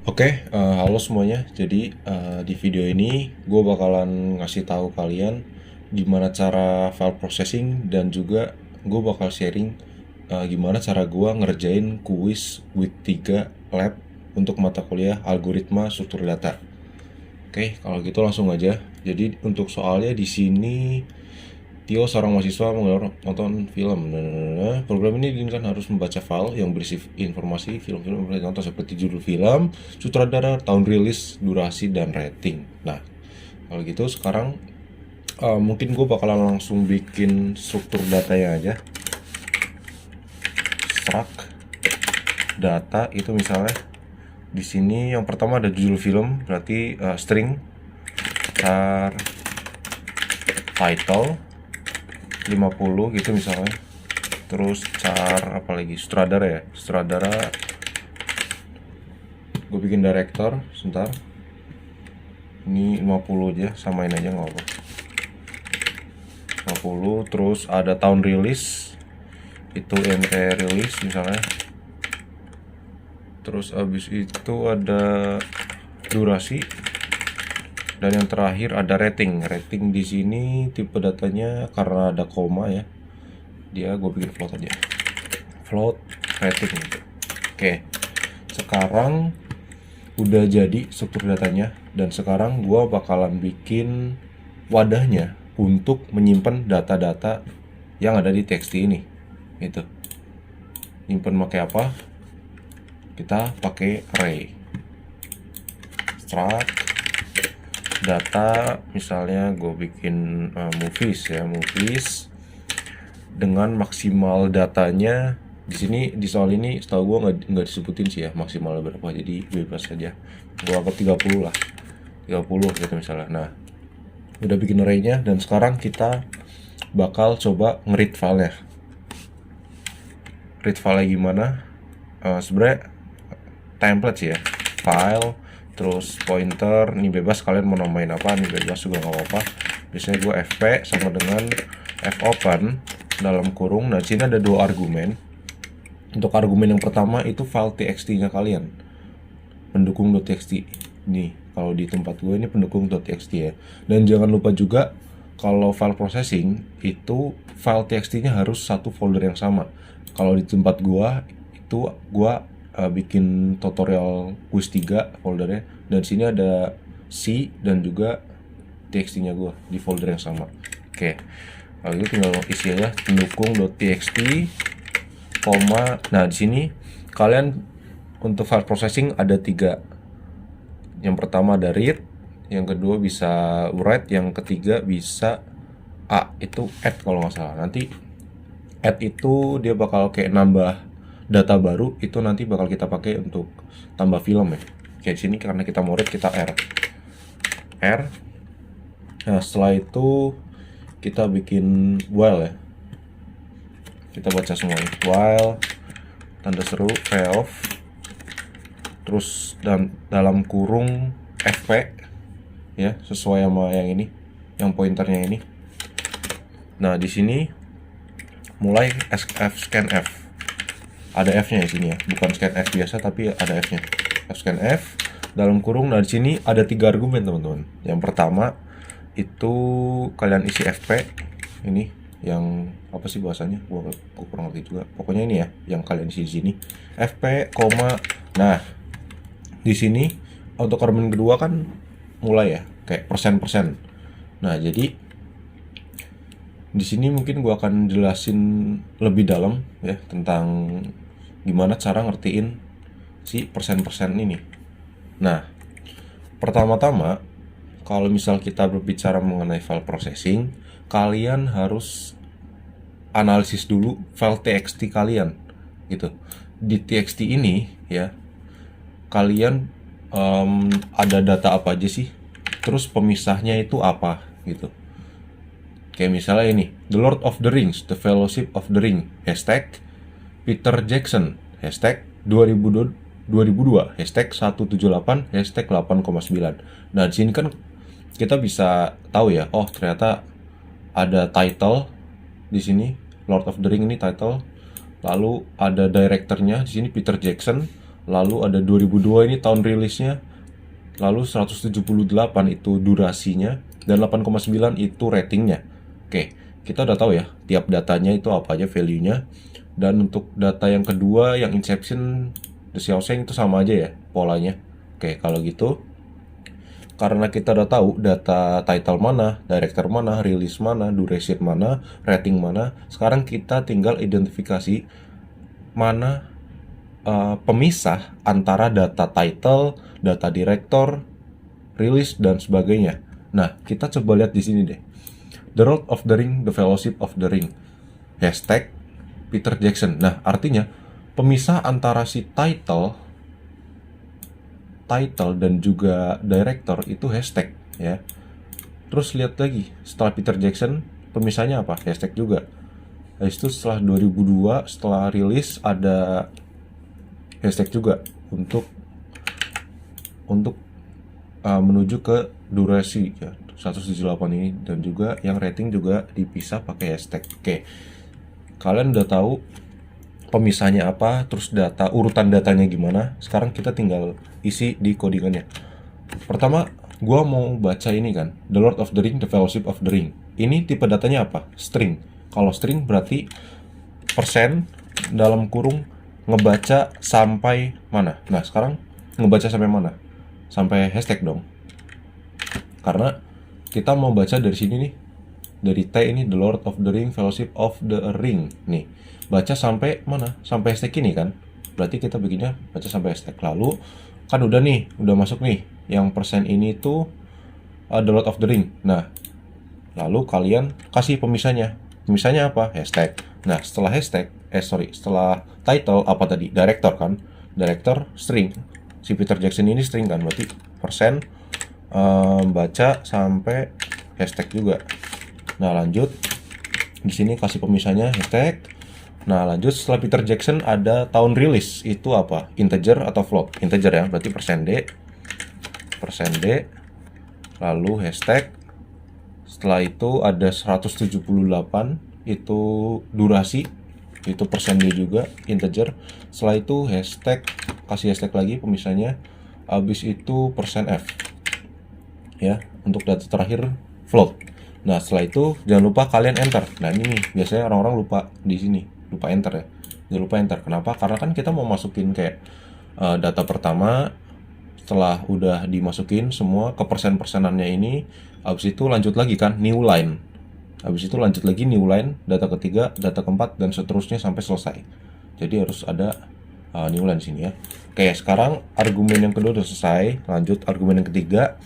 Halo semuanya. Jadi di video ini gue bakalan ngasih tahu kalian gimana cara file processing dan juga gue bakal sharing gimana cara gue ngerjain kuis week 3 lab untuk mata kuliah algoritma struktur data. Kalau gitu langsung aja. Jadi untuk soalnya di sini Tio seorang mahasiswa nonton film. Program ini diinginkan harus membaca file yang berisi informasi film-film yang nonton seperti judul film, sutradara, tahun rilis, durasi, dan rating. Nah, kalau gitu sekarang mungkin gue bakalan langsung bikin struktur datanya aja. Struct data itu misalnya di sini yang pertama ada judul film, berarti string char title 50 gitu misalnya. Terus char apa lagi, sutradara gue bikin director sebentar, ini 50 aja, samain aja nggak apa, 50. Terus ada tahun rilis, itu MT rilis misalnya. Terus abis itu ada durasi, dan yang terakhir ada rating. Di sini tipe datanya karena ada koma ya, gue bikin float aja, float rating gitu. Sekarang udah jadi struktur datanya, dan sekarang gue bakalan bikin wadahnya untuk menyimpan data-data yang ada di txt ini. Itu nyimpen pakai apa? Kita pakai array. Struct data, misalnya gue bikin movies dengan maksimal datanya. Di sini di soal ini setahu gue nggak disebutin sih ya maksimal berapa, jadi bebas saja. Gue anggap 30 lah, 30 gitu misalnya. Nah, udah bikin array-nya, dan sekarang kita bakal coba nge-read filenya. Read filenya gimana? Sebenarnya template sih ya, file terus pointer, ini bebas, kalian mau namain apa ini bebas juga nggak apa-apa. Biasanya gue fp sama dengan fopen dalam kurung. Nah, di sini ada dua argumen. Untuk argumen yang pertama itu file txt-nya kalian, pendukung.txt. Nih, kalau di tempat gue ini pendukung.txt ya. Dan jangan lupa juga kalau file processing itu file txt-nya harus satu folder yang sama. Kalau di tempat gue itu bikin tutorial quiz 3 foldernya, dan sini ada C dan juga txt-nya gue di folder yang sama. Kalau itu tinggal isi aja pendukung.txt, koma. Nah, di sini kalian untuk file processing ada 3. Yang pertama ada read, yang kedua bisa write, yang ketiga bisa itu add kalau nggak salah. Nanti add itu dia bakal kayak nambah data baru, itu nanti bakal kita pakai untuk tambah film ya. Di sini karena kita mau read, kita R. Nah, setelah itu kita bikin while ya. Kita baca semuanya, while tanda seru payoff, terus dan dalam kurung fp ya, sesuai sama yang ini, yang pointernya ini. Nah, di sini mulai scanf, ada f-nya di sini ya, bukan scanf biasa tapi ada f-nya, scanf dalam kurung. Nah, di sini ada 3 argumen teman-teman. Yang pertama itu kalian isi fp ini, yang apa sih bahasanya, gua kurang ngerti juga. Pokoknya ini ya yang kalian isi di sini, fp, koma. Nah, di sini untuk argumen kedua kan mulai ya kayak persen. Nah, jadi di sini mungkin gua akan jelasin lebih dalam ya tentang gimana cara ngertiin si persen ini. Nah, pertama-tama kalau misal kita berbicara mengenai file processing, kalian harus analisis dulu file txt kalian gitu. Di txt ini ya, kalian ada data apa aja sih, terus pemisahnya itu apa gitu. Kayak misalnya ini, The Lord of the Rings, The Fellowship of the Ring, hashtag Peter Jackson, hashtag 2002, hashtag 178, hashtag 8,9. Nah, di sini kan kita bisa tahu ya, oh ternyata ada title di sini, Lord of the Ring ini title, lalu ada directornya di sini Peter Jackson, lalu ada 2002 ini tahun rilisnya, lalu 178 itu durasinya, dan 8,9 itu ratingnya. Oke, kita udah tahu ya tiap datanya itu apa aja value-nya. Dan untuk data yang kedua, yang Inception, The Xiaosheng itu sama aja ya polanya. Oke, kalau gitu karena kita udah tahu data title mana, director mana, release mana, duration mana, rating mana, sekarang kita tinggal identifikasi mana pemisah antara data title, data director, release, dan sebagainya. Nah, kita coba lihat di sini deh. The Lord of the Ring, The Fellowship of the Ring. Hashtag Peter Jackson. Nah, artinya pemisah antara si title dan juga director itu hashtag ya. Terus lihat lagi setelah Peter Jackson pemisahnya apa? Hashtag juga. Habis itu setelah 2002 setelah rilis ada hashtag juga untuk menuju ke durasi ya 178 ini, dan juga yang rating juga dipisah pakai hashtag. Oke. Kalian udah tahu pemisahnya apa, terus urutan datanya gimana. Sekarang kita tinggal isi di codingannya. Pertama, gua mau baca ini kan, The Lord of the Ring, The Fellowship of the Ring. Ini tipe datanya apa? String. Kalau string berarti persen dalam kurung ngebaca sampai mana. Nah, sekarang ngebaca sampai mana? Sampai hashtag dong. Karena kita mau baca dari sini nih. Dari T ini, The Lord of the Ring, Fellowship of the Ring. Nih, baca sampai mana? Sampai hashtag ini kan. Berarti kita bikinnya baca sampai hashtag. Lalu, kan udah nih, udah masuk nih. Yang persen ini tuh The Lord of the Ring. Nah, lalu kalian kasih pemisahnya. Pemisahnya apa? Hashtag. Nah, setelah hashtag, setelah title apa tadi? Director kan? Director string. Si Peter Jackson ini string kan? Berarti persen baca sampai hashtag juga. Nah, lanjut. Di sini kasih pemisahnya hashtag. Nah, lanjut setelah Peter Jackson ada tahun rilis. Itu apa? Integer atau float? Integer ya, berarti persen D. Lalu hashtag. Setelah itu ada 178, itu durasi, itu persen D juga, integer. Setelah itu hashtag, kasih hashtag lagi pemisahnya. Habis itu persen F. Ya, untuk data terakhir float. Nah, setelah itu jangan lupa kalian enter. Nah, ini nih, biasanya orang-orang lupa di sini, lupa enter ya. Jangan lupa enter. Kenapa? Karena kan kita mau masukin kayak data pertama, setelah udah dimasukin semua ke persen-persenannya ini, habis itu lanjut lagi kan, new line. Habis itu lanjut lagi new line, data ketiga, data keempat, dan seterusnya sampai selesai. Jadi harus ada new line sini ya. Oke, sekarang argumen yang kedua udah selesai. Lanjut argumen yang ketiga.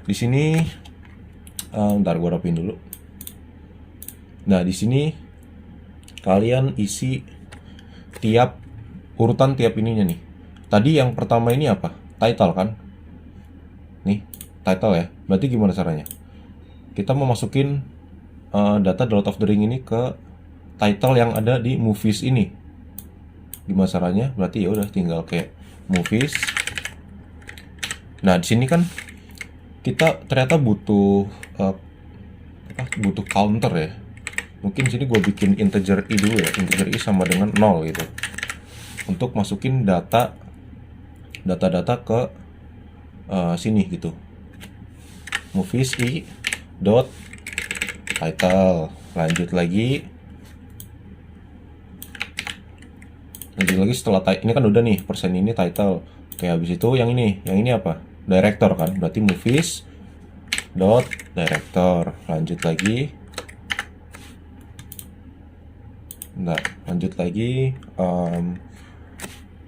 Di sini ntar gue rapin dulu. Nah, di sini kalian isi urutan tiap ininya nih. Tadi yang pertama ini apa? Title kan? Nih, title ya. Berarti gimana caranya? Kita mau masukin data The Lord of the Ring ini ke title yang ada di movies ini. Gimana caranya? Berarti ya udah tinggal kayak movies. Nah, di sini kan kita ternyata butuh counter ya. Mungkin di sini gue bikin integer i dulu ya. Integer i sama dengan 0 gitu. Untuk masukin data ke sini gitu. Movies i dot title. Lanjut lagi setelah ini kan udah nih persen ini title. Oke, habis itu yang ini apa? Director kan, berarti movies dot director. Lanjut lagi. Nah, lanjut lagi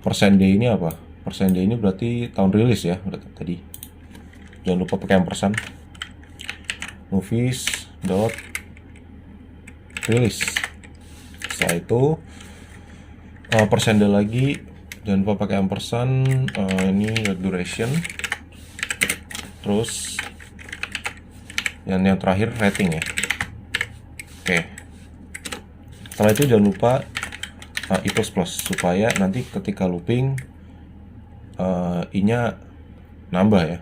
persen D ini apa? Persen D ini berarti tahun rilis ya, berarti tadi. Jangan lupa pakai ampersand. Movies dot release. Setelah itu persen D lagi, jangan lupa pakai ampersand. Ini duration. Terus yang terakhir rating ya. Oke. Setelah itu jangan lupa i plus supaya nanti ketika looping i-nya nambah ya.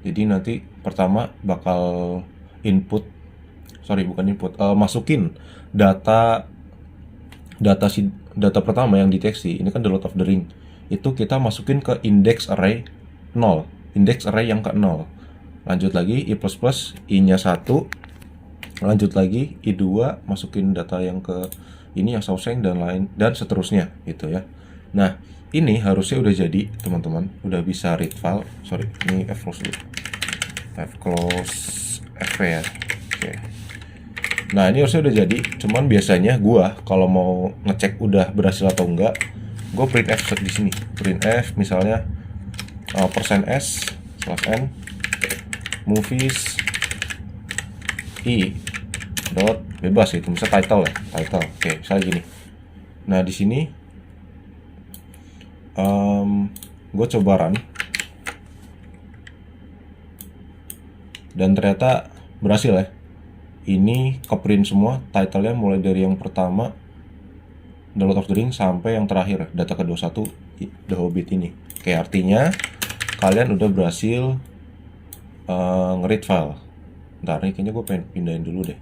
Jadi nanti pertama bakal masukin data pertama yang deteksi. Ini kan The Lord of the Ring. itu kita masukin ke index array 0, index array yang ke 0. Lanjut lagi i++, i-nya 1, lanjut lagi i2, masukin data yang ke ini yang sauseng dan lain dan seterusnya gitu ya. Nah, ini harusnya udah jadi teman-teman, udah bisa read file. Sorry, ini fclose dulu. Fclose fp ya. Oke. Nah, ini harusnya udah jadi, cuman biasanya gua kalau mau ngecek udah berhasil atau enggak, gua printf di sini. Printf misalnya %s/n movies i dot bebas itu, misalnya title ya, title. Oke, misalnya gini. Nah, di sini gue coba run dan ternyata berhasil ya. Ini ke print semua, title-nya mulai dari yang pertama The Lord of the Rings sampai yang terakhir data ke-21 The Hobbit ini. Oke, artinya kalian udah berhasil nge-read file. Ntar nih, kayaknya gue pengen pindahin dulu deh.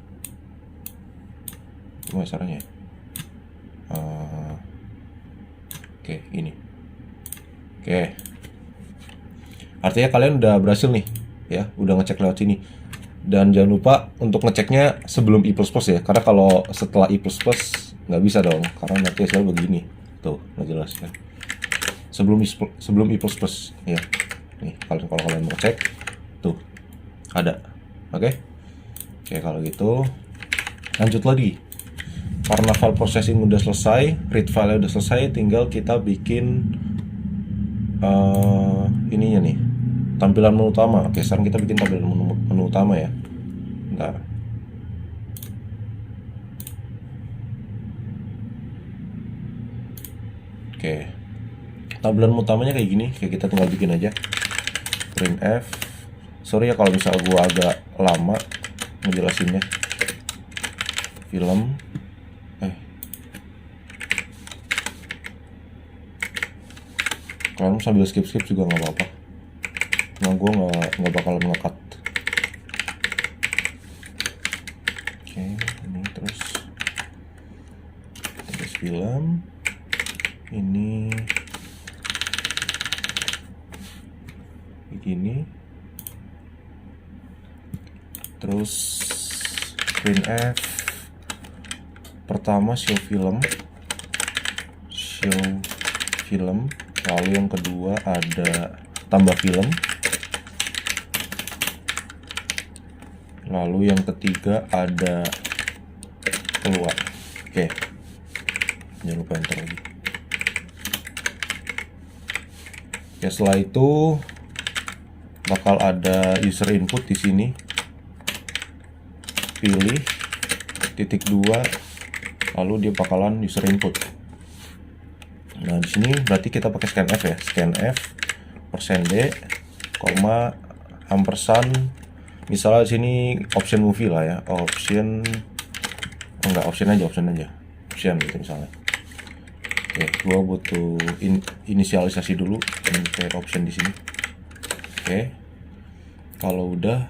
Gimana caranya? Oke, ini. Oke. Artinya kalian udah berhasil nih, ya, udah ngecek lewat sini. Dan jangan lupa untuk ngeceknya sebelum i++ ya, karena kalau setelah i++ nggak bisa dong, karena nanti hasilnya begini. Tuh, nggak jelas kan. Sebelum i++ ya. Nih, kalau kalian mau cek, tuh ada. Oke. Oke, kalau gitu lanjut lagi. Karena file processing udah selesai, read file udah selesai, tinggal kita bikin ininya nih, tampilan menu utama. Oke, sekarang kita bikin tampilan menu utama ya. Bentar. Oke, tampilan utamanya kayak gini. Kayak kita tinggal bikin aja printf. Sorry ya kalau misal gua agak lama ngejelasinnya. Film kalian sambil skip juga nggak apa-apa. Nah, gue nggak bakalan nge-cut. Oke, ini terus film ini begini, terus printf pertama show film, lalu yang kedua ada tambah film, lalu yang ketiga ada keluar. Oke, jangan lupa enter lagi. Ya, setelah itu bakal ada user input di sini, pilih titik 2, lalu dia bakalan user input. Nah, di sini berarti kita pakai scanf ya, scanf %d, ampersand, misalnya di sini option movie lah ya, option gitu misalnya. Oke, gua butuh inisialisasi dulu, ini kayak option di sini. Oke, kalau udah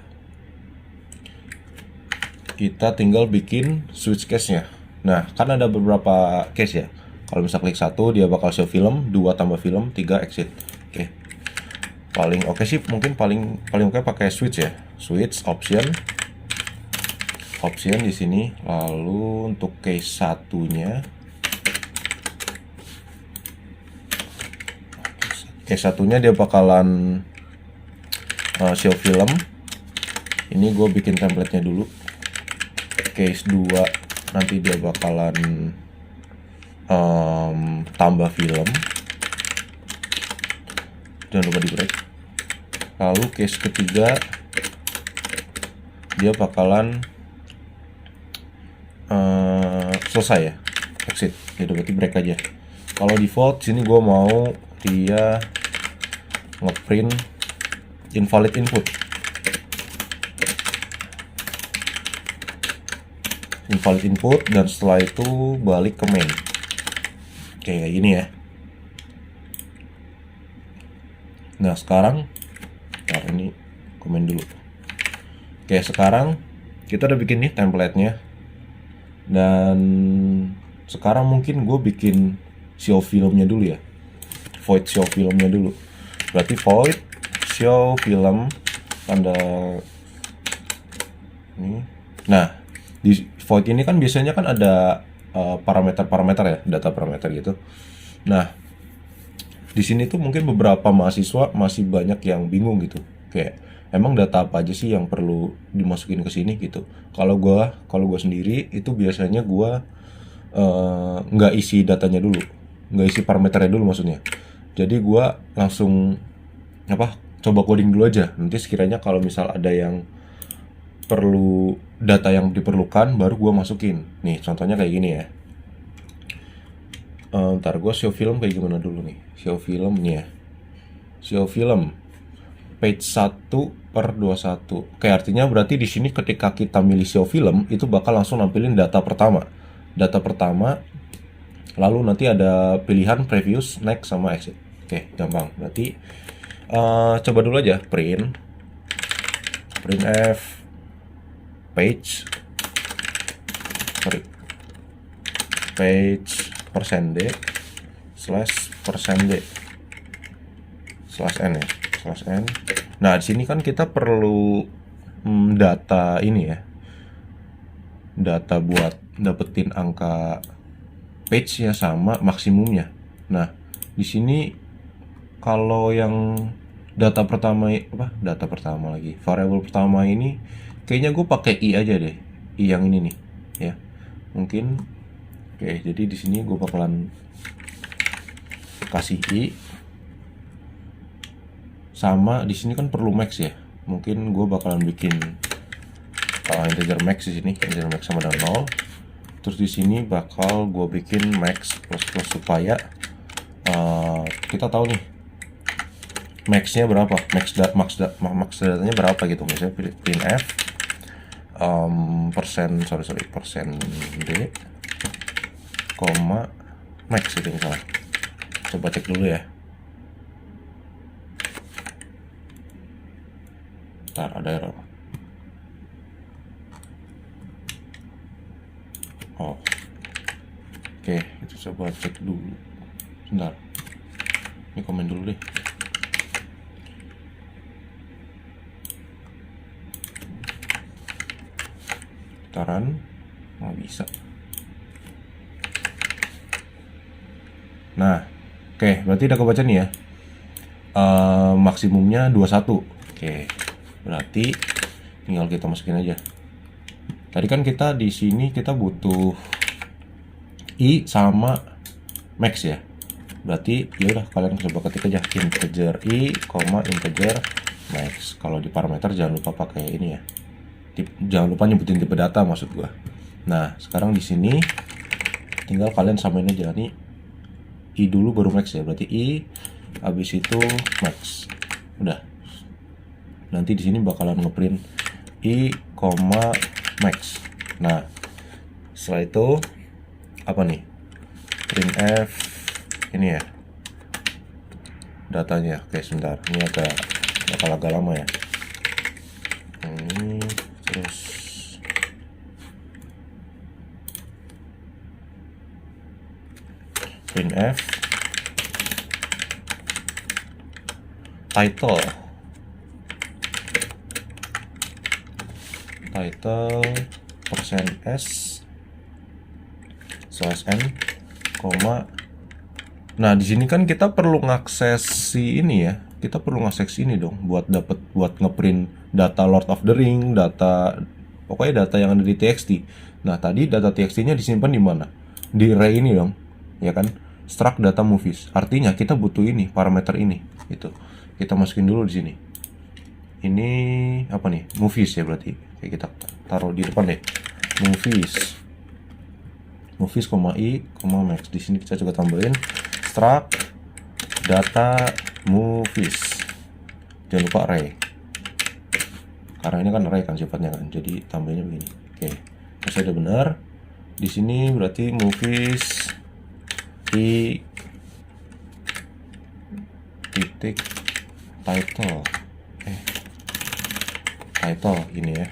kita tinggal bikin switch case-nya. Nah, kan ada beberapa case ya. Kalau misal klik 1 dia bakal show film, 2 tambah film, 3 exit. Oke. Paling oke sih mungkin paling oke pakai switch ya. Switch option di sini. Lalu untuk case satunya dia bakalan show film. Ini gue bikin template-nya dulu. Case 2 nanti dia bakalan tambah film, jangan lupa di break. Lalu case ketiga dia bakalan selesai ya, exit. Jadi berarti break aja. Kalau default sini gue mau dia ngeprint invalid input, dan setelah itu balik ke main. Kayak gini ya. Nah, sekarang ini komen dulu. Oke, sekarang kita udah bikin nih template-nya. Dan sekarang mungkin gue bikin show filmnya dulu ya. void show filmnya dulu. Berarti void show film tanda ini. Nah, di void ini kan biasanya kan ada parameter-parameter ya, data parameter gitu. Nah, di sini tuh mungkin beberapa mahasiswa masih banyak yang bingung gitu. Kayak emang data apa aja sih yang perlu dimasukin ke sini gitu. Kalau gua sendiri itu biasanya gua nggak isi datanya dulu, nggak isi parameternya dulu maksudnya. Jadi gua langsung coba coding dulu aja. Nanti sekiranya kalau misal ada yang perlu data yang diperlukan baru gua masukin. Nih contohnya kayak gini ya. Ntar gue show film kayak gimana dulu nih. Show filmnya, show film page 1/21. Kayak artinya berarti di sini ketika kita milih show film itu bakal langsung nampilin data pertama. Data pertama, lalu nanti ada pilihan previous, next, sama exit. Oke, gampang. Berarti coba dulu aja printf page %d /d/n ya, /n. Nah, di sini kan kita perlu data ini ya. Data buat dapetin angka page-nya sama maksimumnya. Nah, di sini kalau yang data pertama lagi, variable pertama ini kayaknya gue pakai i aja deh. I yang ini nih, ya. Mungkin oke, jadi di sini gue bakalan kasih i sama di sini kan perlu max ya. Mungkin gue bakalan bikin integer max di sini, integer max sama dengan 0. Terus di sini bakal gue bikin max plus supaya kita tahu nih max-nya berapa, max datanya berapa gitu. Misalnya printf %d koma max gitu misalnya. Coba cek dulu ya. Ntar ada error. Oke, itu coba cek dulu. Bentar. Ini komen dulu deh. Taran nggak bisa. Nah, oke, berarti udah kebaca nih ya. Maksimumnya 21. Oke, berarti tinggal kita masukin aja. Tadi kan kita di sini kita butuh i sama max ya. Berarti ya udah kalian coba ketik aja integer i, integer max. Kalau di parameter jangan lupa pakai ini ya. Jangan lupa nyebutin tipe data maksud gua. Nah, sekarang di sini tinggal kalian samain aja nih. I dulu baru max ya. Berarti i habis itu max. Udah. Nanti di sini bakalan ngeprint i, max. Nah, setelah itu apa nih? Printf ini ya. Datanya. Oke, sebentar. Ini agak lama ya. Ini terus printf title %s/n, nah di sini kan kita perlu ngakses si ini ya, kita perlu ngakses ini dong buat ngeprint data Lord of the Ring, pokoknya data yang ada di txt. Nah, tadi data txt-nya disimpan di mana? Di array ini dong, ya kan? Struct data movies. Artinya kita butuh ini, parameter ini. Itu. Kita masukin dulu di sini. Ini apa nih? Movies ya berarti. Kayak kita taruh di depan deh. Movies, i, max. Di sini kita juga tambahin struct data movies. Jangan lupa array. Karena ini kan array kan sifatnya kan. Jadi tambahinnya begini. Oke. Terus udah benar. Di sini berarti movies i titik title. Title ini ya.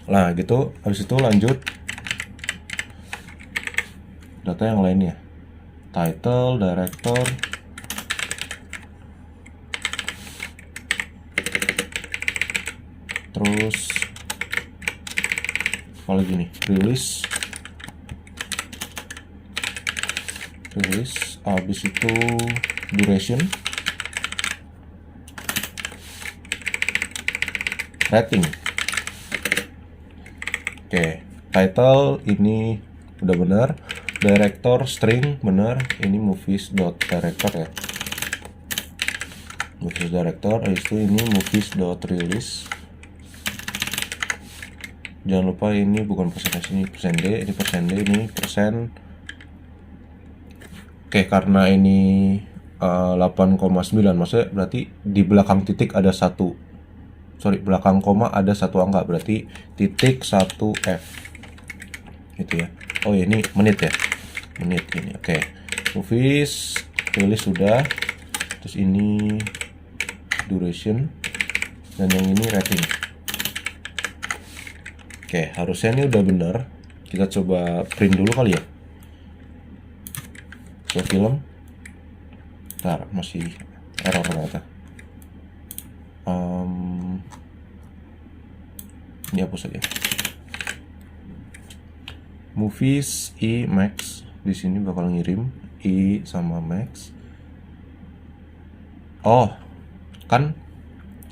Nah, gitu. Habis itu lanjut data yang lainnya. title, director, terus apa lagi nih, release, habis itu duration, rating. Oke, title ini udah benar, director string benar, ini movies.director ya, movies director. Habis itu ini movies.release. Jangan lupa ini bukan persentase, ini persen D, ini persen D, ini persen. Oke, karena ini 8,9, maksudnya berarti di belakang titik ada satu, belakang koma ada satu angka, berarti titik 1F gitu ya. Oh ya, ini menit ya, menit ini. Oke, movies release sudah, terus ini duration, dan yang ini rating. Oke, harusnya ini udah benar. Kita coba print dulu kali ya. Show film. Ntar, masih error ternyata. Ini hapus aja. Movies I Max di sini bakal ngirim I sama Max. Oh, kan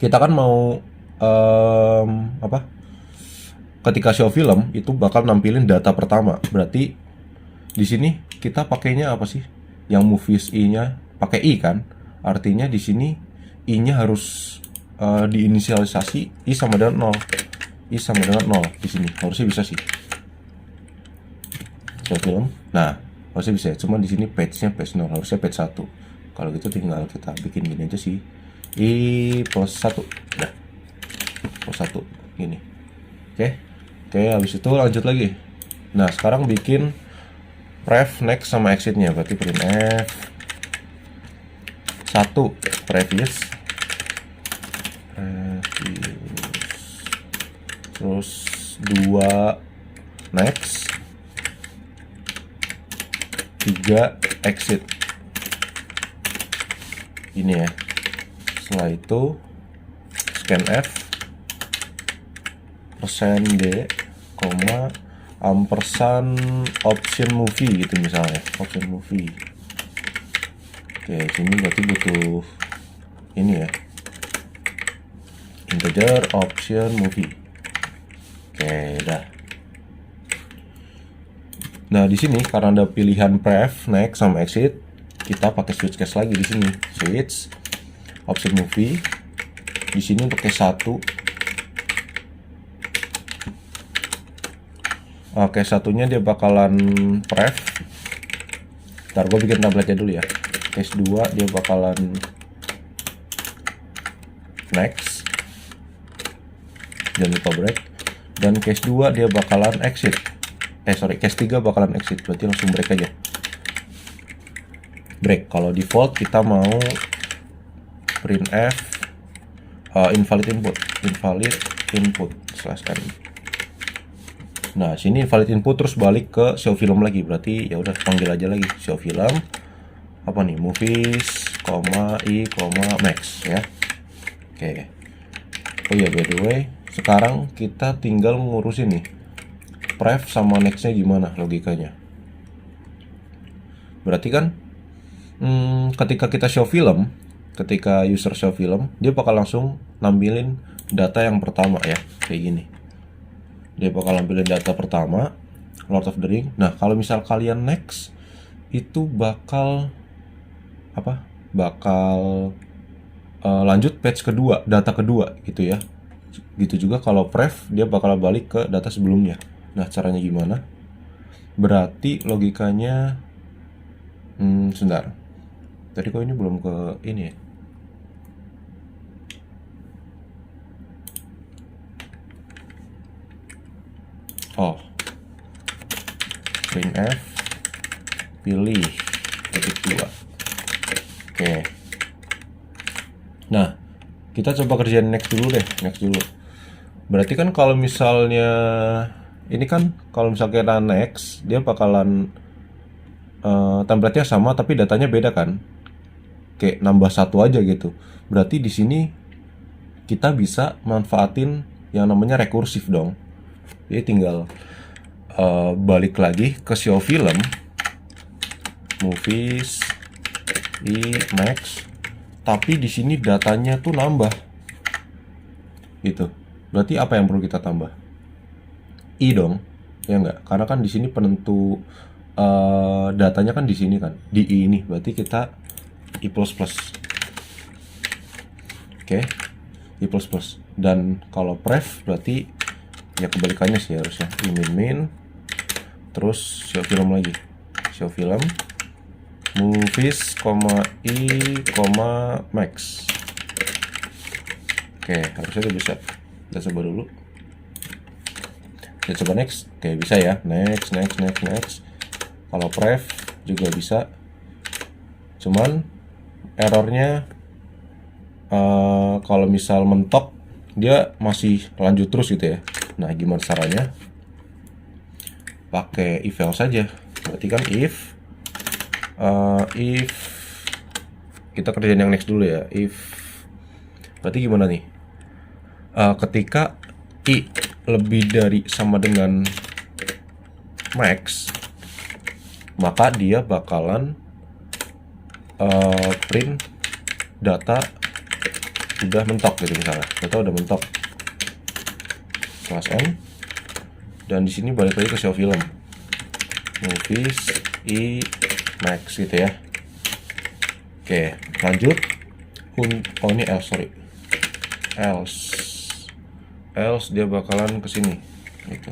kita kan mau apa? Ketika show film itu bakal nampilin data pertama. Berarti di sini kita pakainya apa sih? Yang movies I-nya pakai I kan? Artinya di sini I-nya harus diinisialisasi I sama dengan 0. I sama dengan 0 di sini. Harusnya bisa sih. Show film. Nah, harusnya bisa. Cuma di sini page-nya page 0, harusnya page 1. Kalau gitu tinggal kita bikin gini aja sih. I plus 1. Nah. Plus 1 gini. Oke, habis itu lanjut lagi. Nah, sekarang bikin pref, next sama exit-nya. Berarti print F 1 previous, terus 2 next, 3 exit. Ini ya. Setelah itu scan F, persen D, koma, ampersand option movie gitu misalnya, option movie. Oke, sini berarti butuh ini ya, integer option movie. Oke, udah. Nah, di sini karena ada pilihan pref, next sama exit, kita pakai switch case lagi di sini. Switch option movie. Di sini untuk case 1. Oke, satunya dia bakalan pref. Ntar gue bikin tabletnya dulu ya. Case 2 dia bakalan next, jangan lupa break. Dan case 2 dia bakalan exit. Case 3 bakalan exit. Berarti langsung break aja. Break. Kalau default kita mau print F invalid input /n. Nah, sini invalid input terus balik ke show film lagi. Berarti ya udah panggil aja lagi show film. Apa nih? Movies, I, Max ya. Oke. Oh ya, by the way, sekarang kita tinggal ngurusin nih pref sama next-nya gimana logikanya. Berarti kan ketika kita show film, ketika user show film, dia bakal langsung nampilin data yang pertama ya, kayak gini. Dia bakal nampilin data pertama, Lord of the Ring. Nah, kalau misal kalian next, itu bakal apa? Bakal lanjut page kedua, data kedua gitu ya. Gitu juga kalau pref, dia bakal balik ke data sebelumnya. Nah, caranya gimana? Berarti logikanya sebentar. Tadi kok ini belum ke ini ya? Oh, print F, pilih titik 2. Oke. Nah, kita coba kerjain next dulu deh, next dulu. Berarti kan kalau misalnya ini kan kalau misalnya kita next, dia bakalan template-nya sama tapi datanya beda kan, kayak nambah satu aja gitu. Berarti di sini kita bisa manfaatin yang namanya rekursif dong. Jadi tinggal balik lagi ke show film, movies, Max, tapi di sini datanya tuh nambah gitu. Berarti apa yang perlu kita tambah? I dong, ya enggak? Karena kan di sini penentu datanya kan di sini kan, di I ini. Berarti kita I++. Oke, I++. Dan kalau pref berarti ya kebalikannya sih harusnya. I min, terus show film lagi. Show film, movies, I, max. Oke, harusnya udah bisa. Kita coba dulu. Kita coba next. Oke, bisa ya. Next. Kalau pref juga bisa. Cuman errornya kalau misal mentok dia masih lanjut terus gitu ya. Nah, gimana caranya? Pakai if else saja. Berarti kan if kita kerjain yang next dulu ya. If berarti gimana nih? Ketika I lebih dari sama dengan max, maka dia bakalan print data udah mentok gitu, misalnya data udah mentok kelas N, dan di sini balik lagi ke show film, movies, I, max gitu ya. Oke, lanjut. Oh ini else dia bakalan kesini gitu,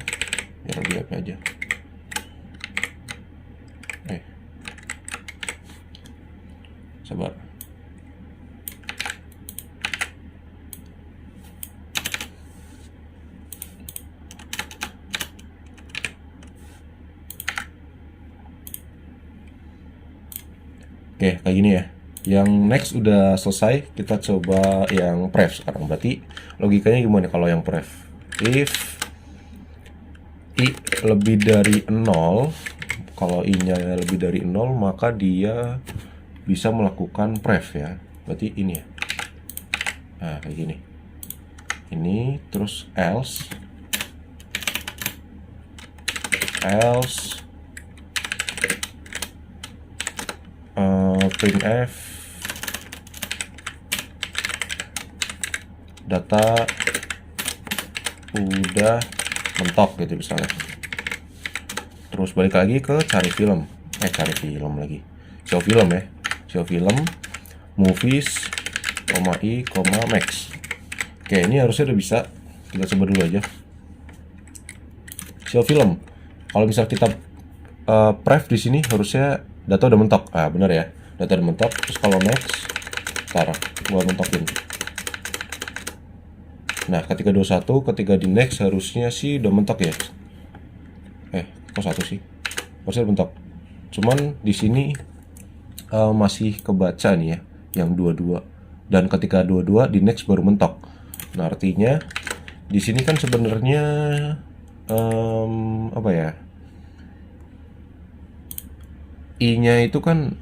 biar lebih happy aja. Sabar. Oke, kayak gini ya. Yang next udah selesai, kita coba yang pref sekarang. Berarti logikanya gimana kalau yang pref? If I lebih dari 0, kalau I-nya lebih dari 0, maka dia bisa melakukan pref ya. Berarti ini ya. Nah, kayak gini. Ini terus else printf data udah mentok gitu misalnya. Terus balik lagi ke cari film lagi, show film ya, show film, movies, I, max. Oke, ini harusnya udah bisa. Kita coba dulu aja. Show film. Kalau misal kita pref di sini harusnya data udah mentok. Ah, benar ya. Data udah mentok. Terus kalau max, ntar gua mentokin. Nah, ketika 21, ketika di next harusnya sih udah mentok ya. Kok satu sih? Harusnya mentok. Cuman di sini masih kebaca nih ya, yang 22. Dan ketika 22 di next baru mentok. Nah, artinya di sini kan sebenarnya apa ya? I-nya itu kan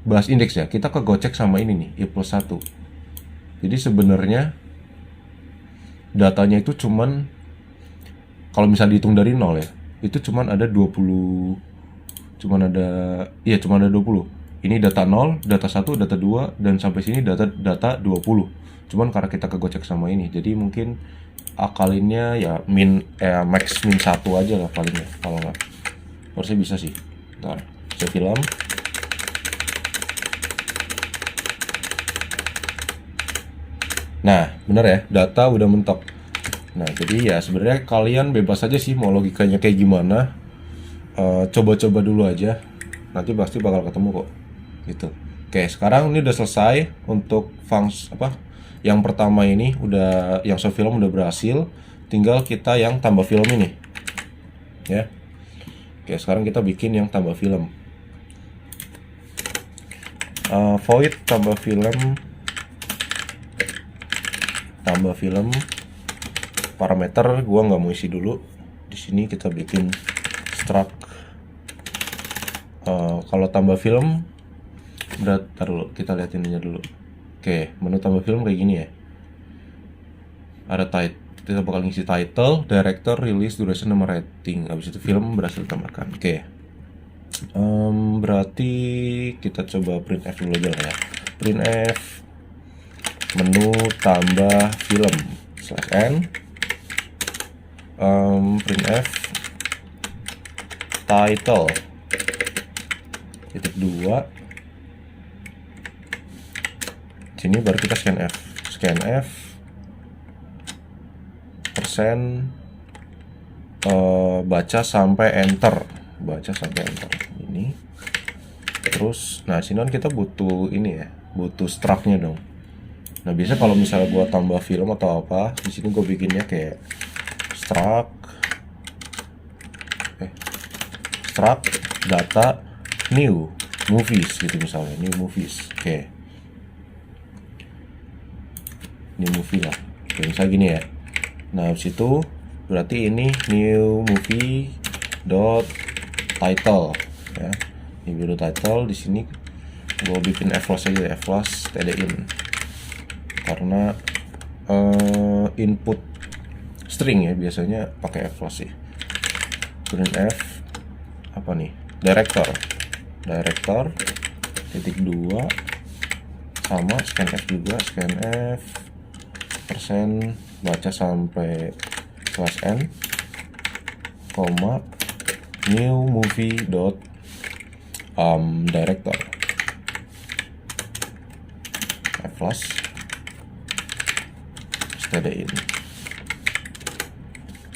bahas indeks ya. Kita kegocek sama ini nih, I+1. Jadi sebenarnya datanya itu cuman kalau misal dihitung dari 0 ya, itu cuman ada 20. Cuman ada 20. Ini data 0, data 1, data 2, dan sampai sini data 20. Cuman karena kita kegocek sama ini, jadi mungkin akalinnya ya max min 1 aja lah palingnya. Kalau nggak, harusnya bisa sih. Ntar, saya film. Nah, bener ya, data udah mentok. Nah, jadi ya sebenarnya kalian bebas aja sih mau logikanya kayak gimana. Coba-coba dulu aja. Nanti pasti bakal ketemu kok. Gitu. Oke, sekarang ini udah selesai untuk yang pertama ini udah, yang show film udah berhasil. Tinggal kita yang tambah film ini. Ya. Oke, sekarang kita bikin yang tambah film. Void tambah film parameter gua nggak mau isi dulu. Di sini kita bikin struct Kalau tambah film dulu kita lihat ininya dulu. Oke, menu tambah film kayak gini ya. Ada title, kita bakal ngisi title, director, release, duration, sama rating. Habis itu film berhasil ditambahkan. Oke. Berarti kita coba printf dulu aja lah ya. Printf menu tambah film /n printf title (2). Sini baru kita scanf persen baca sampai enter ini. Terus nah sini kan kita butuh ini ya, butuh struct-nya dong. Nah biasa kalau misalnya gua tambah film atau apa, di sini gue bikinnya kayak struct data new movies gitu misalnya, new movies. Oke. New movie lah. Oke, misalnya gini ya. Nah, habis itu berarti ini new movie dot title ya. New dot title di sini gue bikin flash aja ya, flash tdin. Karena input string ya, biasanya pakai flash sih. Printf apa nih? Director (2) sama scanf juga, scanf persen baca sampai /n, new movie dot director flash stdin.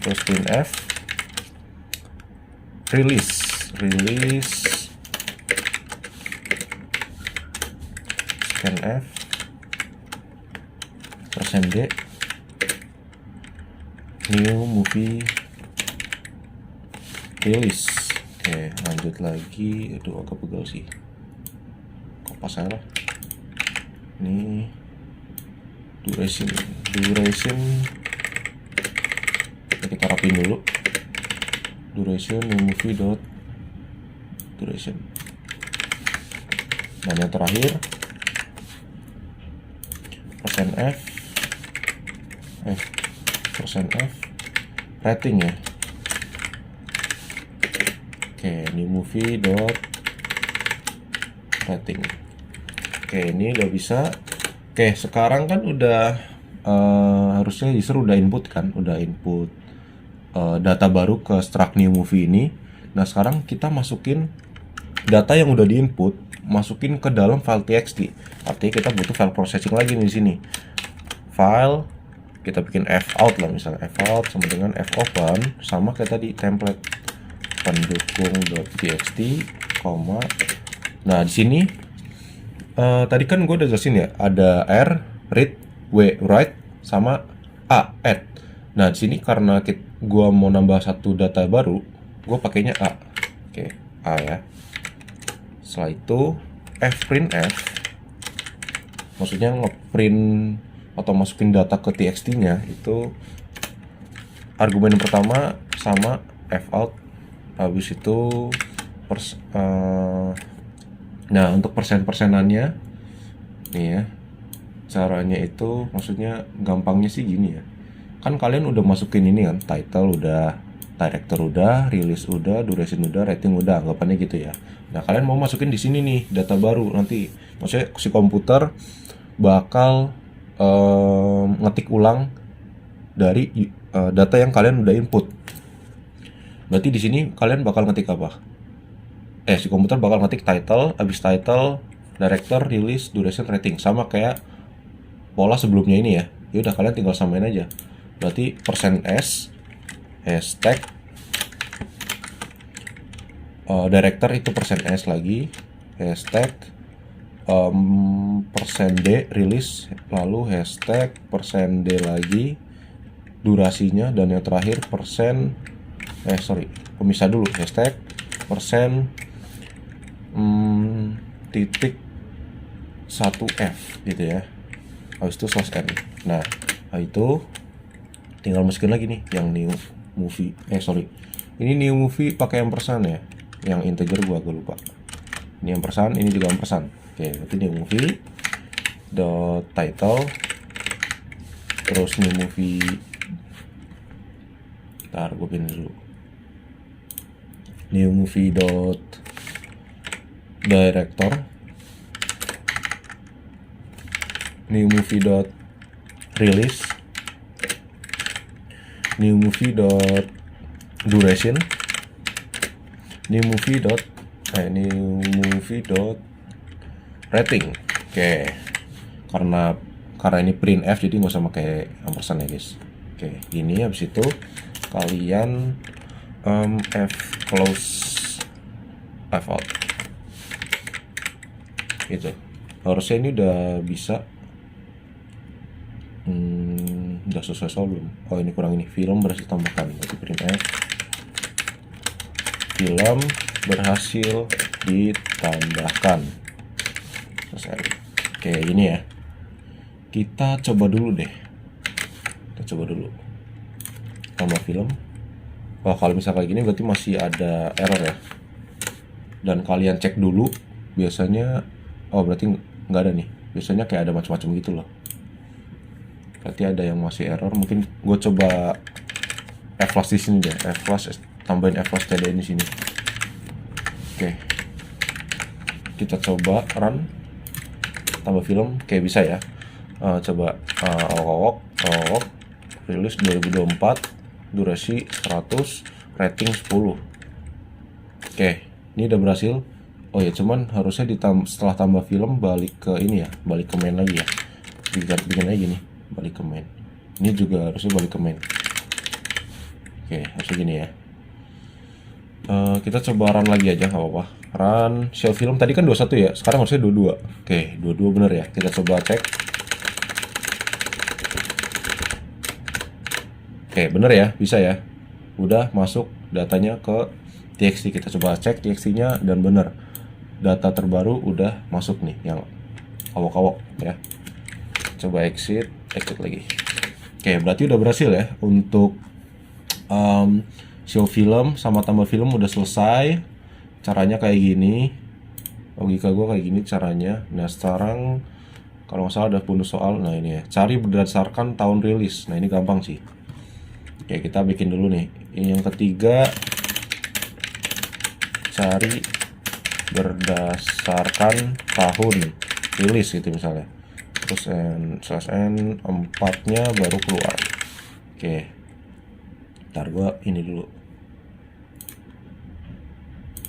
Terus printf release scanf %d new movie release. Oke, lanjut lagi. Aduh, agak pegal sih, kok pas salah. Ini duration kita rapin dulu. Duration new movie dot duration. Dan yang terakhir %f rating ya. Oke, new movie dot rating. Oke, ini udah bisa. Oke, sekarang kan udah harusnya user udah input data baru ke struct new movie ini. Nah, sekarang kita masukin data yang udah diinput, masukin ke dalam file txt. Artinya kita butuh file processing lagi nih di sini. File kita bikin fout lah, misalnya fout sama dengan fopen sama kayak tadi template pendukung.txt, nah di sini tadi kan gue udah jelasin ya, ada r, read, w, write, sama a, add. Nah di sini karena gue mau nambah satu data baru, gue pakainya a. Oke, a ya. Setelah itu printf, maksudnya ngeprint atau masukin data ke txt-nya, itu argumen yang pertama sama fout. Habis itu nah untuk persenannya nih ya, caranya itu maksudnya gampangnya sih gini ya. Kan kalian udah masukin ini kan, title udah, director udah, release udah, duration udah, rating udah, anggapannya gitu ya. Nah kalian mau masukin di sini nih data baru, nanti maksudnya si komputer bakal ngetik ulang dari data yang kalian udah input. Berarti di sini kalian bakal ngetik apa? Si komputer bakal ngetik title, habis title, director, release, duration, rating, sama kayak pola sebelumnya ini ya. Ya udah, kalian tinggal samain aja. Berarti %s hashtag director itu %s lagi, hashtag %d release, lalu hashtag %d lagi durasinya, dan yang terakhir pemisah dulu, hashtag titik 1f gitu ya. Habis itu /n. Nah itu tinggal masukin lagi nih yang new movie, ini new movie pakai ampersand ya, yang integer gua agak lupa. Ini ampersand, ini juga ampersand. Oke, berarti new movie dot title, terus new movie, ntar gue pindah dulu, new movie dot director, new movie dot release, new movie dot duration, new movie dot rating. Oke, karena ini printf jadi nggak usah pakai ampersand ya guys. Oke, gini. Habis itu kalian f close f out gitu. Harusnya ini udah bisa. Udah sesuai belum? Oh, ini kurang, ini film berhasil tambahkan. Berarti printf film berhasil ditambahkan. Selesai. Oke, ini ya. Kita coba dulu deh. Tambah film. Wah, kalau misalnya kayak gini berarti masih ada error ya. Dan kalian cek dulu. Biasanya, oh berarti nggak ada nih. Biasanya kayak ada macam-macam gitu loh. Berarti ada yang masih error. Mungkin gue coba F-flash di sini deh. F-flash, tambahin F-flash TDN di sini. Oke. Kita coba run. Tambah film, kayak bisa ya. Coba awok rilis 2024, durasi 100, rating 10. Oke, ini udah berhasil. Oh ya, cuman harusnya setelah tambah film balik ke ini ya, balik ke main lagi ya. Bikin aja gini, balik ke main. Ini juga harusnya balik ke main. Oke, harusnya gini ya. Kita coba run lagi aja, nggak apa-apa. Run show film tadi kan 21 ya, sekarang harusnya 22. Oke, 22 bener ya. Kita coba cek. Oke, bener ya, bisa ya. Udah masuk datanya ke txt. Kita coba cek txt-nya dan bener. Data terbaru udah masuk nih, yang awok-awok ya. Coba exit lagi. Oke, berarti udah berhasil ya untuk show film sama tambah film udah selesai. Caranya kayak gini. Logika gue kayak gini caranya. Nah, sekarang kalau nggak salah ada bonus soal. Nah, ini ya. Cari berdasarkan tahun rilis. Nah, ini gampang sih. Oke, kita bikin dulu nih. Ini yang ketiga. Cari berdasarkan tahun rilis gitu misalnya. Terus n/n 4-nya baru keluar. Oke. Ntar gue ini dulu.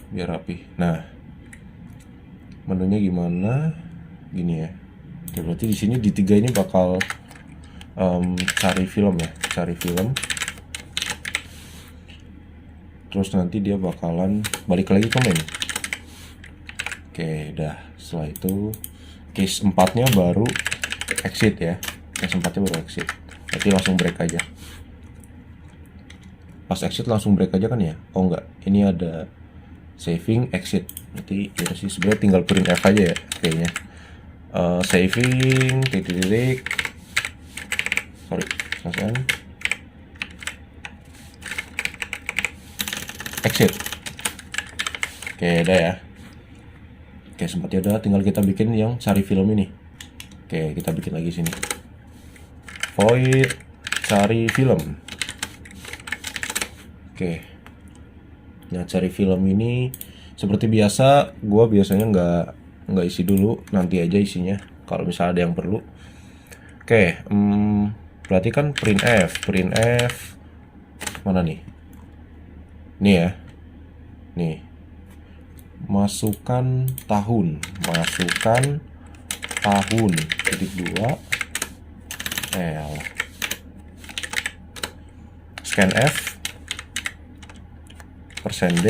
Biar rapi. Nah, menunya gimana? Gini ya. Oke, berarti di sini di 3 ini bakal cari film ya. Cari film. Terus nanti dia bakalan balik lagi ke main. Oke, dah. Setelah itu case 4-nya baru exit ya. Case 4-nya baru exit. Berarti langsung break aja. Pas exit langsung break aja kan ya? Oh enggak, ini ada saving exit. Berarti ya sih sebenarnya tinggal print F aja ya kayaknya. Saving titik selesai. Exit. Oke, udah ya. Oke, sempatnya udah, tinggal kita bikin yang cari film ini. Oke, kita bikin lagi sini. Void cari film. Oke. Nah, cari film ini seperti biasa, gue biasanya nggak isi dulu, nanti aja isinya kalau misalnya ada yang perlu. Oke, berarti kan printf mana nih? Nih ya, nih masukkan tahun titik 2 scanf %d,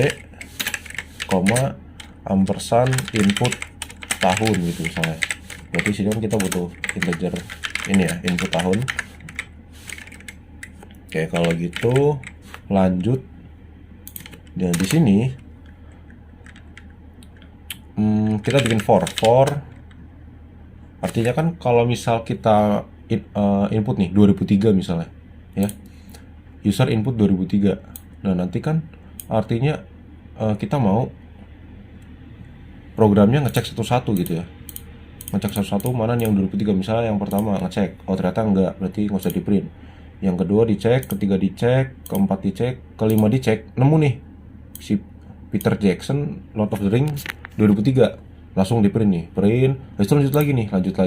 ampersand input tahun gitu misalnya. Berarti sini kan kita butuh integer ini ya, input tahun. Oke, kalau gitu lanjut. Dan di sini kita bikin for artinya kan kalau misal kita input nih 2003 misalnya ya, user input 2003. Nah, nanti kan artinya kita mau programnya ngecek satu-satu gitu ya, ngecek satu-satu mana nih yang 2003. Misalnya yang pertama ngecek, oh ternyata enggak, berarti nggak usah di print. Yang kedua dicek, ketiga dicek, keempat dicek, kelima dicek, nemu nih si Peter Jackson Lord of the Ring 2003, langsung di print nih, print. Habis itu lanjut lagi nih, lanjut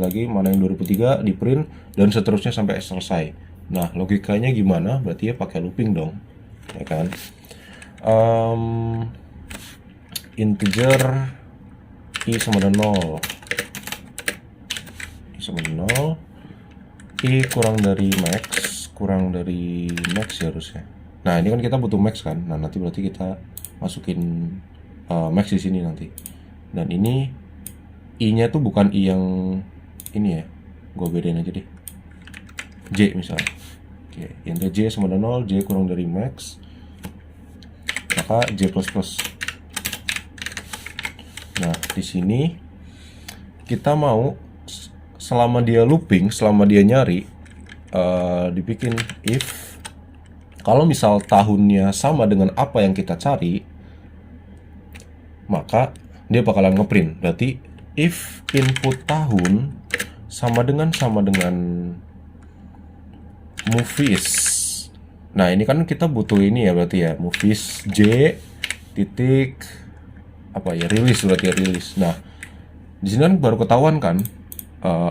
lagi, mana yang 2003 di print, dan seterusnya sampai selesai. Nah logikanya gimana? Berarti ya pakai looping dong, ya kan? Integer i sama dengan 0, i sama dengan 0, i kurang dari max ya harusnya. Nah ini kan kita butuh max kan, nah nanti berarti kita masukin max di sini nanti. Dan ini i-nya tuh bukan i yang ini ya, gue bedain aja deh, j misalnya. Oke, yang j sama dengan 0, j kurang dari max, maka j plus plus. Nah di sini kita mau selama dia looping, selama dia nyari, dibikin if kalau misal tahunnya sama dengan apa yang kita cari, maka dia bakalan ngeprint. Berarti if input tahun sama dengan movies. Nah ini kan kita butuh ini ya, berarti ya movies j titik apa ya, rilis, berarti ya rilis. Nah di sini kan baru ketahuan kan,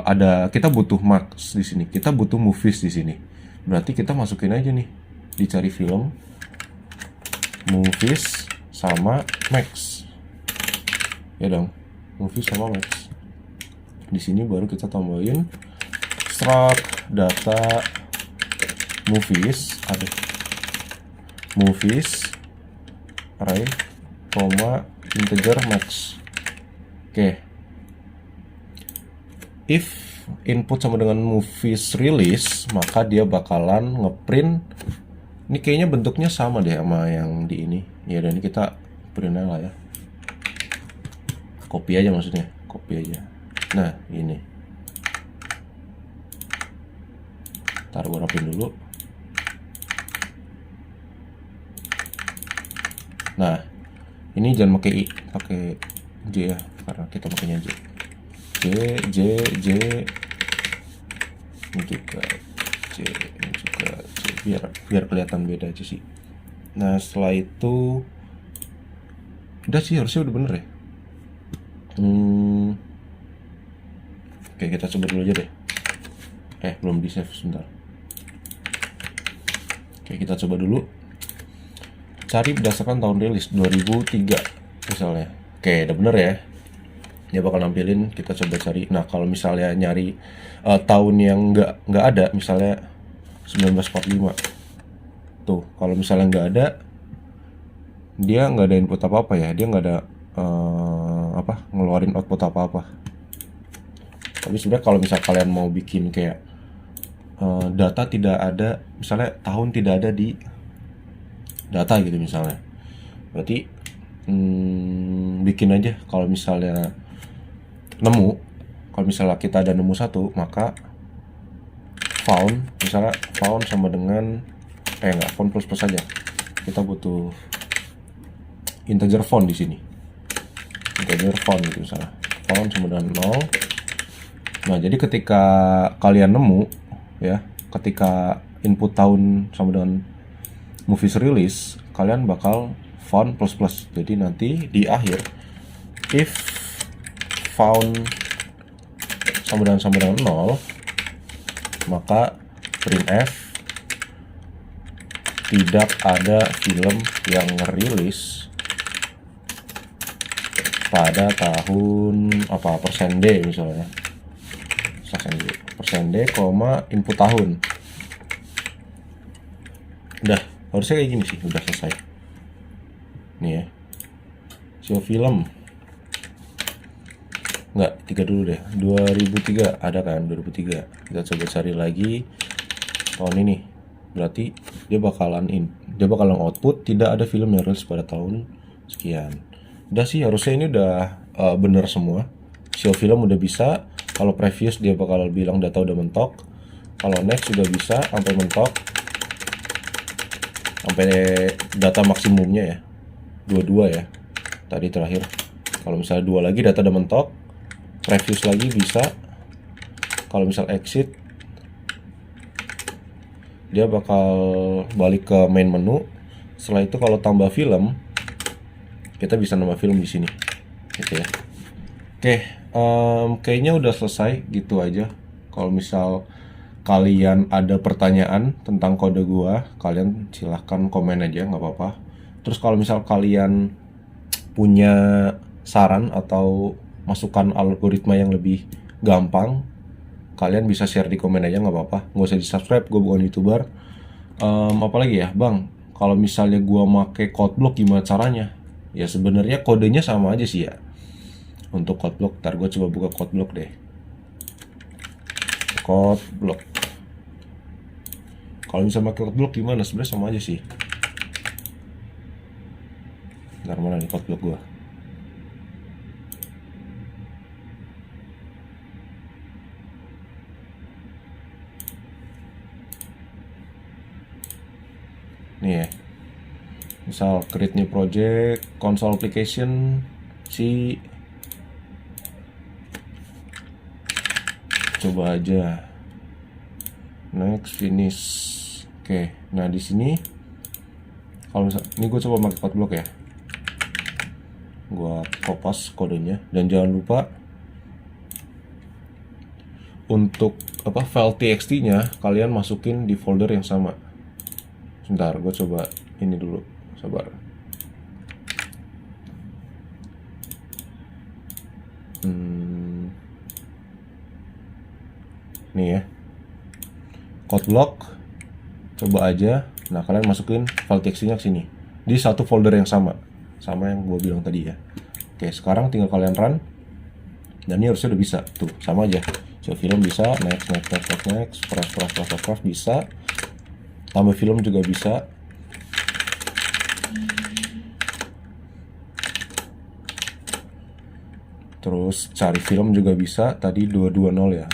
ada kita butuh max di sini, kita butuh movies di sini. Berarti kita masukin aja nih, dicari film, movies sama max, ya dong, movies sama max. Di sini baru kita tambahin struct data movies, ada movies array, integer max. Oke. If input sama dengan movies release, maka dia bakalan ngeprint. Ini kayaknya bentuknya sama deh sama yang di ini. Ya dan ini kita print aja lah ya. Copy aja maksudnya, copy aja. Nah, ini. Ntar gua rapin dulu. Nah, ini jangan pakai i, pakai j ya, karena kita pakainya j. Ini juga j, biar kelihatan beda aja sih. Nah setelah itu udah sih, harusnya udah bener ya. Oke, kita coba dulu aja deh. Belum di save, sebentar. Oke, kita coba dulu. Cari berdasarkan tahun rilis 2003 misalnya. Oke, udah bener ya. Dia bakal nampilin, kita coba cari. Nah kalau misalnya nyari tahun yang nggak ada, misalnya 1945 tuh, kalau misalnya nggak ada, dia nggak ada input apa-apa ya, dia nggak ada ngeluarin output apa-apa. Tapi sebenarnya kalau misal kalian mau bikin kayak data tidak ada, misalnya tahun tidak ada di data gitu misalnya, berarti bikin aja. Kalau misalnya nemu, kalau misalnya kita ada nemu satu, maka found, misalnya found sama dengan found plus plus aja. Kita butuh integer found di sini, integer found gitu misalnya, found sama dengan 0. Nah jadi ketika kalian nemu ya, ketika input tahun sama dengan movies release, kalian bakal found plus plus. Jadi nanti di akhir if found sama dengan 0, maka printf tidak ada film yang rilis pada tahun apa %d misalnya, %d, input tahun. Udah, harusnya kayak gini sih, udah selesai. Nih ya, show film. Enggak, 3 dulu deh. 2003 ada kan, 2003. Kita coba cari lagi tahun ini. Berarti dia bakalan output tidak ada film yang rilis pada tahun sekian. Udah sih, harusnya ini udah bener semua. Show film udah bisa. Kalau previous dia bakal bilang data udah mentok. Kalau next udah bisa sampai mentok, sampai data maksimumnya ya, 22 ya tadi terakhir. Kalau misalnya 2 lagi data udah mentok, previous lagi bisa. Kalau misal exit, dia bakal balik ke main menu. Setelah itu kalau tambah film, kita bisa nambah film di sini, gitu ya. Oke, kayaknya udah selesai gitu aja. Kalau misal kalian ada pertanyaan tentang kode gua, kalian silahkan komen aja, nggak apa-apa. Terus kalau misal kalian punya saran atau masukan algoritma yang lebih gampang, kalian bisa share di komen aja, nggak apa-apa. Nggak usah di subscribe, gue bukan youtuber. Apalagi ya bang, kalau misalnya gue make code block gimana caranya? Ya sebenarnya kodenya sama aja sih ya. Untuk code block, ntar gue coba buka code block deh. Code block. Kalau misalnya pakai code block gimana? Sebenarnya sama aja sih. Ntar mana nih code block gue? Nih ya, misal create new project, console application, si coba aja next finish. Oke, nah di sini kalau misal ini gue coba pakai code block ya, gue copy kodenya dan jangan lupa untuk file txt-nya kalian masukin di folder yang sama. Sebentar, gue coba ini dulu, sabar. Nih ya, code block, coba aja. Nah kalian masukin file txt-nya ke sini di satu folder yang sama yang gue bilang tadi ya. Oke, sekarang tinggal kalian run dan ini harusnya udah bisa tuh, sama aja. So film bisa, next, press bisa, tambah film juga bisa. Terus cari film juga bisa. Tadi 220 ya,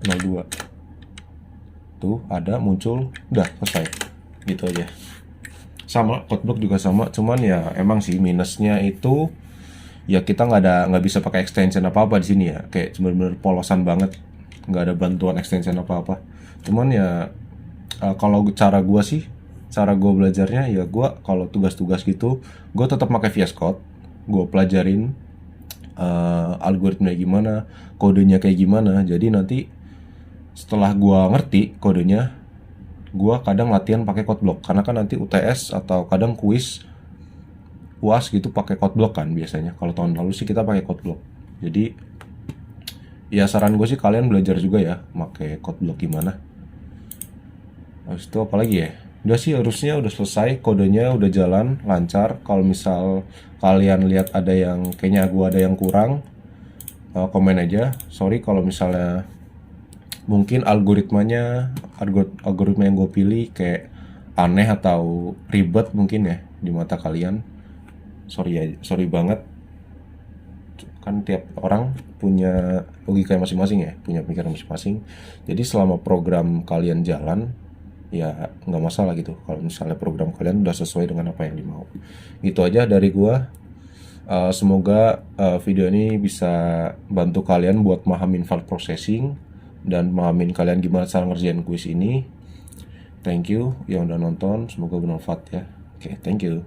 2202. Tuh ada muncul, udah selesai. Gitu aja. Sama code block juga sama, cuman ya emang sih minusnya itu ya kita nggak bisa pakai extension apa di sini ya. Kayak bener-bener polosan banget, nggak ada bantuan extension apa. Cuman ya kalau cara gue belajarnya ya gue kalau tugas-tugas gitu gue tetap pakai VS Code, gue pelajarin algoritmanya gimana, kodenya kayak gimana. Jadi nanti setelah gue ngerti kodenya, gue kadang latihan pakai code block karena kan nanti UTS atau kadang kuis UAS gitu pakai code block kan biasanya. Kalau tahun lalu sih kita pakai code block. Jadi ya saran gue sih kalian belajar juga ya pakai code block gimana. Habis itu apalagi ya, udah sih harusnya udah selesai, kodenya udah jalan lancar. Kalau misal kalian lihat ada yang kayaknya gua ada yang kurang, komen aja. Sorry kalau misalnya mungkin algoritma yang gue pilih kayak aneh atau ribet mungkin ya di mata kalian. Sorry banget, kan tiap orang punya logika masing-masing ya, punya pikiran masing-masing. Jadi selama program kalian jalan ya nggak masalah gitu kalau misalnya program kalian udah sesuai dengan apa yang dimau. Gitu aja dari gua. Semoga video ini bisa bantu kalian buat mahamin file processing dan mahamin kalian gimana cara ngerjain kuis ini. Thank you yang udah nonton, semoga bermanfaat ya. Oke, thank you.